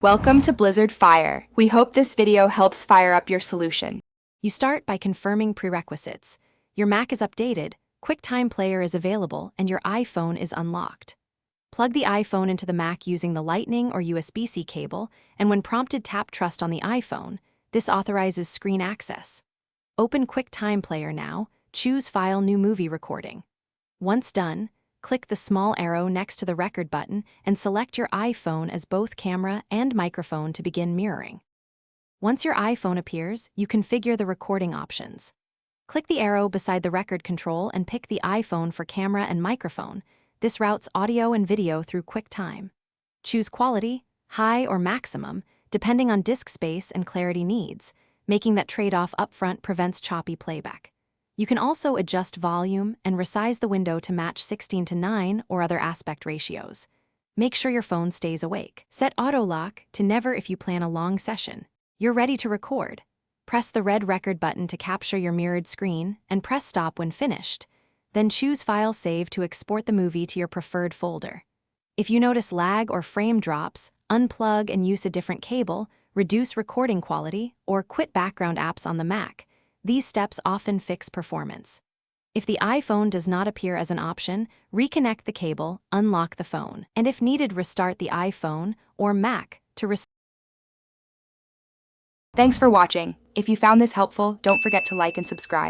Welcome to Blizzard Fire. We hope this video helps fire up your solution. You start by confirming prerequisites. Your Mac is updated, QuickTime Player is available, and your iPhone is unlocked. Plug the iPhone into the Mac using the Lightning or USB-C cable, and when prompted, tap Trust on the iPhone. This authorizes screen access. Open QuickTime Player now, choose File New Movie Recording. Once done, click the small arrow next to the record button and select your iPhone as both camera and microphone to begin mirroring. Once your iPhone appears, you configure the recording options. Click the arrow beside the record control and pick the iPhone for camera and microphone. This routes audio and video through QuickTime. Choose quality, high or maximum, depending on disk space and clarity needs. Making that trade-off upfront prevents choppy playback. You can also adjust volume and resize the window to match 16:9 or other aspect ratios. Make sure your phone stays awake. Set auto lock to never if you plan a long session. You're ready to record. Press the red record button to capture your mirrored screen and press stop when finished. Then choose File Save to export the movie to your preferred folder. If you notice lag or frame drops, unplug and use a different cable, reduce recording quality, or quit background apps on the Mac. These steps often fix performance. If the iPhone does not appear as an option, reconnect the cable, unlock the phone, and if needed, restart the iPhone or Mac to restore. Thanks for watching. If you found this helpful, don't forget to like and subscribe.